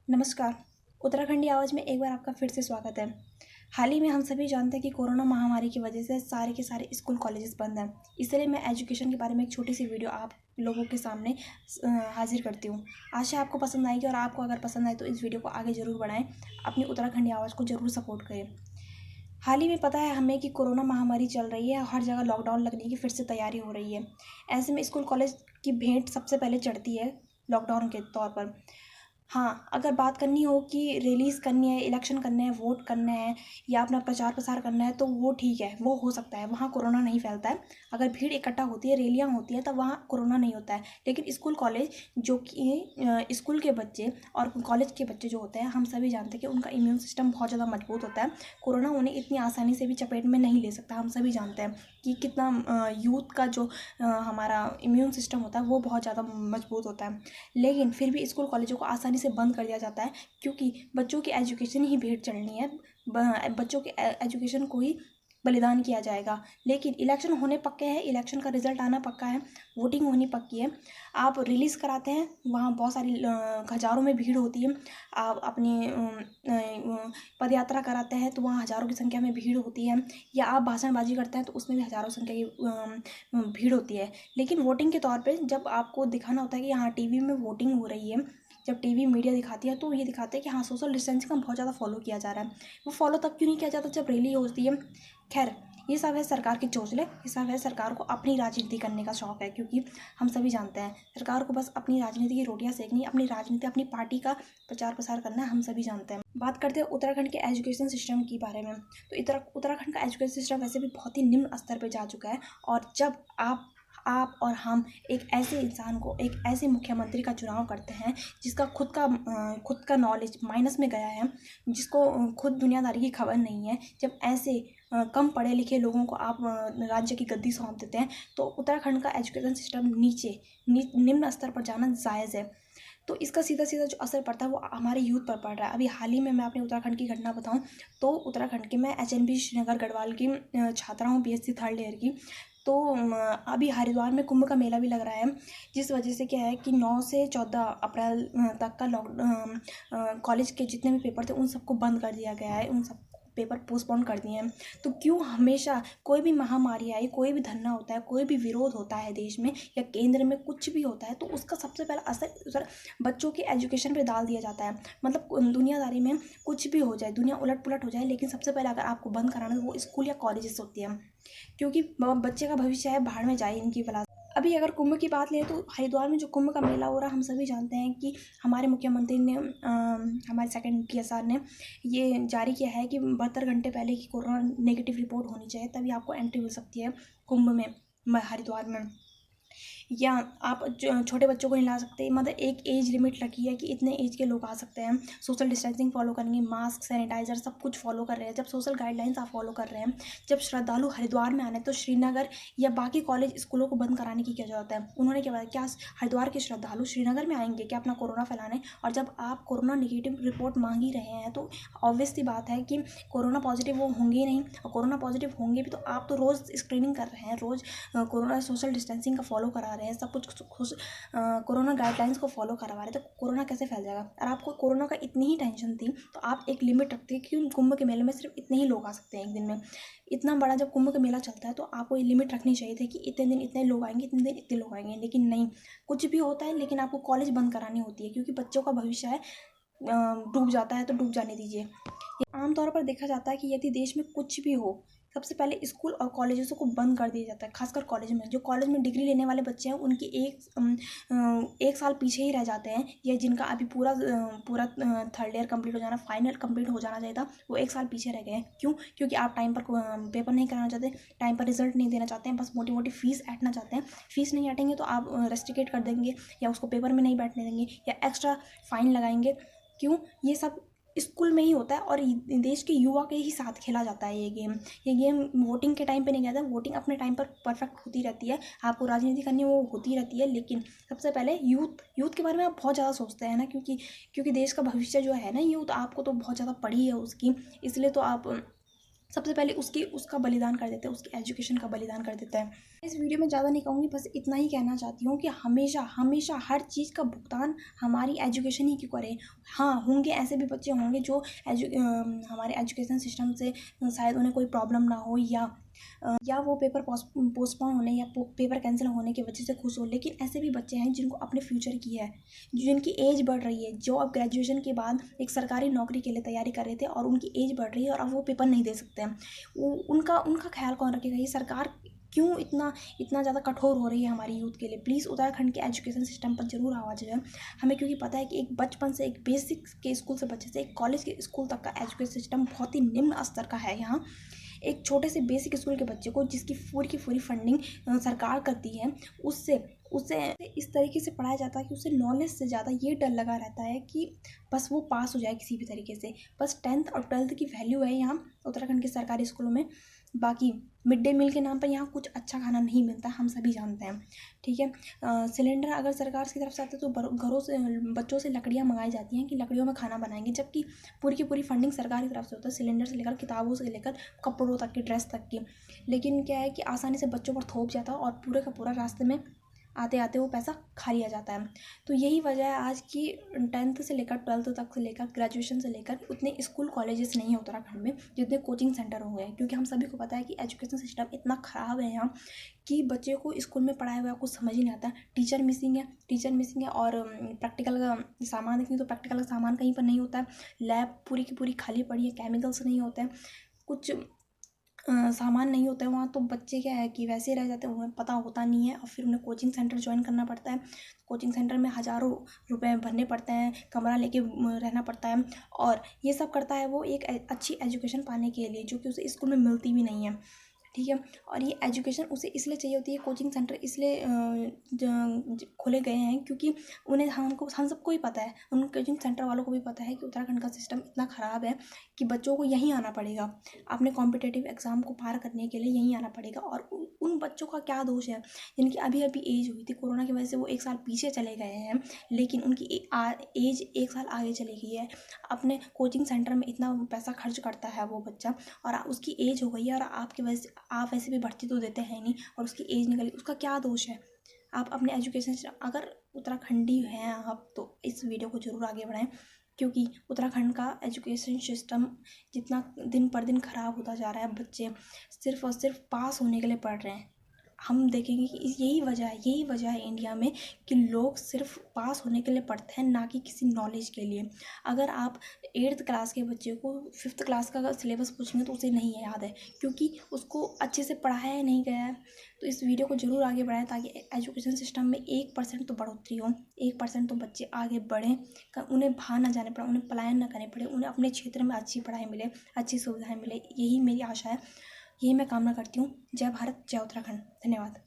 नमस्कार। उत्तराखंडी आवाज़ में एक बार आपका फिर से स्वागत है। हाल ही में हम सभी जानते हैं कि कोरोना महामारी की वजह से सारे के सारे स्कूल कॉलेजेस बंद हैं। इसलिए मैं एजुकेशन के बारे में एक छोटी सी वीडियो आप लोगों के सामने हाजिर करती हूँ। आशा आपको पसंद आएगी और आपको अगर पसंद आए तो इस वीडियो को आगे ज़रूर बढ़ाएं। अपनी उत्तराखंडी आवाज़ को ज़रूर सपोर्ट करें। हाल ही में पता है हमें कि कोरोना महामारी चल रही है, हर जगह लॉकडाउन लगने की फिर से तैयारी हो रही है। ऐसे में स्कूल कॉलेज की भेंट सबसे पहले चढ़ती है लॉकडाउन के तौर पर। हाँ, अगर बात करनी हो कि रिलीज़ करनी है, इलेक्शन करने हैं, वोट करने हैं या अपना प्रचार प्रसार करना है तो वो ठीक है, वो हो सकता है, वहाँ कोरोना नहीं फैलता है। अगर भीड़ इकट्ठा होती है, रैलियाँ होती हैं, तब वहाँ कोरोना नहीं होता है। लेकिन स्कूल कॉलेज जो कि स्कूल के बच्चे और कॉलेज के बच्चे जो होते हैं, हम सभी जानते हैं कि उनका इम्यून सिस्टम बहुत ज़्यादा मजबूत होता है। कोरोना उन्हें इतनी आसानी से भी चपेट में नहीं ले सकता। हम सभी जानते हैं कि कितना यूथ का जो हमारा इम्यून सिस्टम होता है वो बहुत ज़्यादा मजबूत होता है। लेकिन फिर भी स्कूल कॉलेजों को आसानी से बंद कर दिया जाता है क्योंकि बच्चों की एजुकेशन ही भेंट चढ़नी है। बच्चों के एजुकेशन को ही बलिदान किया जाएगा। लेकिन इलेक्शन होने पक्के हैं, इलेक्शन का रिजल्ट आना पक्का है, वोटिंग होनी पक्की है। आप रिलीज़ कराते हैं, वहाँ बहुत सारी हज़ारों में भीड़ होती है। आप अपनी पदयात्रा कराते हैं तो वहाँ हज़ारों की संख्या में भीड़ होती है। या आप भाषणबाजी करते हैं तो उसमें भी हज़ारों संख्या की भीड़ होती है। लेकिन वोटिंग के तौर पे जब आपको दिखाना होता है कि हाँ टीवी में वोटिंग हो रही है, जब टीवी मीडिया दिखाती है तो ये दिखाते हैं कि हाँ सोशल डिस्टेंसिंग का बहुत ज़्यादा फॉलो किया जा रहा है। वो फॉलो तब क्यों नहीं किया जाता जब रैली होती है। खैर, ये सब है सरकार की चोचले, ये सब है सरकार को अपनी राजनीति करने का शौक है। क्योंकि हम सभी जानते हैं सरकार को बस अपनी राजनीति की रोटियां सेकनी, अपनी राजनीति, अपनी पार्टी का प्रचार प्रसार करना है। हम सभी जानते हैं। बात करते हैं उत्तराखंड के एजुकेशन सिस्टम के बारे में। तो उत्तराखंड का एजुकेशन सिस्टम वैसे भी बहुत ही निम्न स्तर पर जा चुका है। और जब आप और हम एक ऐसे इंसान को, एक ऐसे मुख्यमंत्री का चुनाव करते हैं जिसका खुद का नॉलेज माइनस में गया है, जिसको खुद दुनियादारी की खबर नहीं है, जब ऐसे कम पढ़े लिखे लोगों को आप राज्य की गद्दी सौंप देते हैं तो उत्तराखंड का एजुकेशन सिस्टम निम्न स्तर पर जाना जायज़ है। तो इसका सीधा सीधा जो असर पड़ता है वो हमारे यूथ पर पड़ रहा है। अभी हाल ही में मैं अपने उत्तराखंड की घटना बताऊं तो उत्तराखंड के, मैं HNB श्रीनगर गढ़वाल की छात्रा हूँ, BSc थर्ड ईयर की। तो अभी हरिद्वार में कुंभ का मेला भी लग रहा है, जिस वजह से क्या है कि 9 से 14 अप्रैल तक का कॉलेज के जितने भी पेपर थे उन सबको बंद कर दिया गया है, उन सब पेपर पोस्टपोन कर दिए हैं। तो क्यों हमेशा कोई भी महामारी आई, कोई भी धरना होता है, कोई भी विरोध होता है देश में या केंद्र में, कुछ भी होता है तो उसका सबसे पहला असर बच्चों के एजुकेशन पे डाल दिया जाता है। मतलब दुनियादारी में कुछ भी हो जाए, दुनिया उलट पुलट हो जाए, लेकिन सबसे पहले अगर आपको बंद कराना है वो स्कूल या कॉलेजेस होती है। क्योंकि बच्चे का भविष्य है, भाड़ में जाए इनकी भला। अभी अगर कुंभ की बात लें तो हरिद्वार में जो कुंभ का मेला हो रहा है, हम सभी जानते हैं कि हमारे मुख्यमंत्री ने, हमारे सेकंड PSR ने ये जारी किया है कि 72 घंटे पहले की कोरोना नेगेटिव रिपोर्ट होनी चाहिए, तभी आपको एंट्री मिल सकती है कुंभ में, हरिद्वार में। या आप छोटे बच्चों को नहीं ला सकते, मतलब एक एज लिमिट रखी है कि इतने एज के लोग आ सकते हैं। सोशल डिस्टेंसिंग फॉलो करेंगे, मास्क, सैनिटाइजर सब कुछ फॉलो कर रहे हैं। जब सोशल गाइडलाइंस आप फॉलो कर रहे हैं, जब श्रद्धालु हरिद्वार में आने तो श्रीनगर या बाकी कॉलेज स्कूलों को बंद कराने की क्या जरूरत है। उन्होंने क्या बताया, क्या हरिद्वार के श्रद्धालु श्रीनगर में आएंगे क्या अपना कोरोना फैलाने? और जब आप कोरोना निगेटिव रिपोर्ट मांग ही रहे हैं तो ऑब्वियस सी बात है कि कोरोना पॉजिटिव वो होंगे ही नहीं। और कोरोना पॉजिटिव होंगे भी तो आप तो रोज़ स्क्रीनिंग कर रहे हैं, रोज़ कोरोना सोशल डिस्टेंसिंग का फॉलो करा रहे हैं, सब कुछ कोरोना गाइडलाइंस को फॉलो करवा रहे, तो कोरोना कैसे फैल जाएगा? और आपको कोरोना का इतनी ही टेंशन थी तो आप एक लिमिट रखते हैं कि कुंभ के मेले में सिर्फ इतने ही लोग आ सकते हैं एक दिन में। इतना बड़ा जब कुंभ का मेला चलता है तो आपको ये लिमिट रखनी चाहिए थी कि इतने दिन इतने लोग आएंगे, इतने दिन इतने लोग आएंगे। लेकिन नहीं, कुछ भी होता है लेकिन आपको कॉलेज बंद करानी होती है क्योंकि बच्चों का भविष्य है, डूब जाता है तो डूब जाने दीजिए। आमतौर पर देखा जाता है कि यदि देश में कुछ भी हो, सबसे पहले स्कूल और कॉलेजों को बंद कर दिया जाता है। खासकर कॉलेज में, जो कॉलेज में डिग्री लेने वाले बच्चे हैं उनकी एक साल पीछे ही रह जाते हैं, या जिनका अभी पूरा थर्ड ईयर कंप्लीट हो जाना, फाइनल कंप्लीट हो जाना चाहिए था, वो एक साल पीछे रह गए हैं। क्यों? क्योंकि आप टाइम पर पेपर नहीं कराना चाहते, टाइम पर रिजल्ट नहीं देना चाहते हैं, बस मोटी मोटी फीस ऐंठना चाहते हैं। फीस नहीं ऐंठेंगे तो आप रेस्ट्रिकेट कर देंगे या उसको पेपर में नहीं बैठने देंगे या एक्स्ट्रा फाइन लगाएंगे। क्यों? ये सब स्कूल में ही होता है और देश के युवा के ही साथ खेला जाता है ये गेम वोटिंग के टाइम पे नहीं कहता। वोटिंग अपने टाइम पर परफेक्ट होती रहती है, आपको राजनीति करनी वो होती रहती है, लेकिन सबसे पहले यूथ के बारे में आप बहुत ज़्यादा सोचते हैं ना, क्योंकि देश का भविष्य जो है ना यूथ, आपको तो बहुत ज़्यादा पड़ी है उसकी, इसलिए तो आप सबसे पहले उसका बलिदान कर देते हैं, उसकी एजुकेशन का बलिदान कर देता है। इस वीडियो में ज़्यादा नहीं कहूँगी, बस इतना ही कहना चाहती हूँ कि हमेशा हमेशा हर चीज़ का भुगतान हमारी एजुकेशन ही क्यों करे। हाँ, होंगे ऐसे भी बच्चे होंगे जो हमारे एजुकेशन सिस्टम से शायद उन्हें कोई प्रॉब्लम ना हो, या वो पेपर पोस्टपोन होने या पेपर कैंसिल होने की वजह से खुश हो, लेकिन ऐसे भी बच्चे हैं जिनको अपने फ्यूचर की है, जिनकी एज बढ़ रही है, जो अब ग्रेजुएशन के बाद एक सरकारी नौकरी के लिए तैयारी कर रहे थे और उनकी एज बढ़ रही है और अब वो पेपर नहीं दे सकते हैं। उनका ख्याल कौन रखेगा? ये सरकार क्यों इतना ज़्यादा कठोर हो रही है हमारी यूथ के लिए? प्लीज़ उत्तराखंड के एजुकेशन सिस्टम पर जरूर आवाज़ है हमें, क्योंकि पता है कि एक बचपन से, एक बेसिक के स्कूल से बच्चे से एक कॉलेज के स्कूल तक का एजुकेशन सिस्टम बहुत ही निम्न स्तर का है। यहाँ एक छोटे से बेसिक स्कूल के बच्चे को, जिसकी पूरी की पूरी फंडिंग सरकार करती है, उसे इस तरीके से पढ़ाया जाता है कि उसे नॉलेज से ज़्यादा ये डर लगा रहता है कि बस वो पास हो जाए किसी भी तरीके से। बस 10th और 12th की वैल्यू है यहाँ उत्तराखंड के सरकारी स्कूलों में। बाकी मिड डे मील के नाम पर यहाँ कुछ अच्छा खाना नहीं मिलता, हम सभी जानते हैं, ठीक है। सिलेंडर अगर सरकार की तरफ से आता है तो घरों से, बच्चों से लकड़ियाँ मंगाई जाती हैं कि लकड़ियों में खाना बनाएंगे, जबकि पूरी की पूरी फंडिंग सरकार की तरफ से होता है, सिलेंडर से लेकर किताबों से लेकर कपड़ों तक की, ड्रेस तक की। लेकिन क्या है कि आसानी से बच्चों पर थोप जाता है और पूरे का पूरा रास्ते में आते आते वो पैसा खा लिया जाता है। तो यही वजह है आज की 10th से लेकर 12th तक से लेकर ग्रेजुएशन से लेकर उतने स्कूल कॉलेजेस नहीं है उत्तराखंड में जितने कोचिंग सेंटर हो गए हैं, क्योंकि हम सभी को पता है कि एजुकेशन सिस्टम इतना ख़राब है यहाँ कि बच्चे को स्कूल में पढ़ाया हुआ कुछ समझ ही नहीं आता। टीचर मिसिंग है और प्रैक्टिकल का सामान देखें तो प्रैक्टिकल का सामान कहीं पर नहीं होता है। लैब पूरी की पूरी खाली पड़ी है, केमिकल्स नहीं होते हैं, कुछ सामान नहीं होता है वहाँ। तो बच्चे क्या है कि वैसे ही रह जाते हैं, उन्हें पता होता नहीं है और फिर उन्हें कोचिंग सेंटर ज्वाइन करना पड़ता है। कोचिंग सेंटर में हज़ारों रुपए भरने पड़ते हैं, कमरा लेके रहना पड़ता है, और ये सब करता है वो एक अच्छी एजुकेशन पाने के लिए, जो कि उसे स्कूल में मिलती भी नहीं है, ठीक है। और ये एजुकेशन उसे इसलिए चाहिए होती है, कोचिंग सेंटर इसलिए खोले गए हैं क्योंकि उन्हें हम सबको ही पता है, उन कोचिंग सेंटर वालों को भी पता है कि उत्तराखंड का सिस्टम इतना ख़राब है कि बच्चों को यहीं आना पड़ेगा, अपने कॉम्पिटिटिव एग्ज़ाम को पार करने के लिए यहीं आना पड़ेगा। और उन बच्चों का क्या दोष है जिनकी अभी अभी एज हुई थी, कोरोना की वजह से वो 1 साल पीछे चले गए हैं, लेकिन उनकी एज 1 साल आगे चली गई है। अपने कोचिंग सेंटर में इतना पैसा खर्च करता है वो बच्चा, और उसकी एज हो गई है, और आपकी वजह से आप वैसे भी भर्ती तो देते हैं नहीं, और उसकी एज निकली, उसका क्या दोष है? आप अपने एजुकेशन से, अगर उत्तराखंडी हैं आप, तो इस वीडियो को जरूर आगे बढ़ाएं, क्योंकि उत्तराखंड का एजुकेशन सिस्टम जितना दिन पर दिन ख़राब होता जा रहा है, बच्चे सिर्फ और सिर्फ पास होने के लिए पढ़ रहे हैं। हम देखेंगे कि यही वजह है इंडिया में कि लोग सिर्फ पास होने के लिए पढ़ते हैं, ना कि किसी नॉलेज के लिए। अगर आप 8th क्लास के बच्चे को 5th क्लास का सिलेबस पूछेंगे तो उसे नहीं याद है, क्योंकि उसको अच्छे से पढ़ाया नहीं गया है। तो इस वीडियो को जरूर आगे बढ़ाएं ताकि एजुकेशन सिस्टम में 1% तो बढ़ोतरी हो, 1% तो बच्चे आगे बढ़ें, उन्हें बाहर ना जाने पड़े, उन्हें पलायन ना करने पड़े, उन्हें अपने क्षेत्र में अच्छी पढ़ाई मिले, अच्छी सुविधाएँ मिले। यही मेरी आशा है, यही मैं कामना करती हूँ। जय भारत, जय उत्तराखंड। धन्यवाद।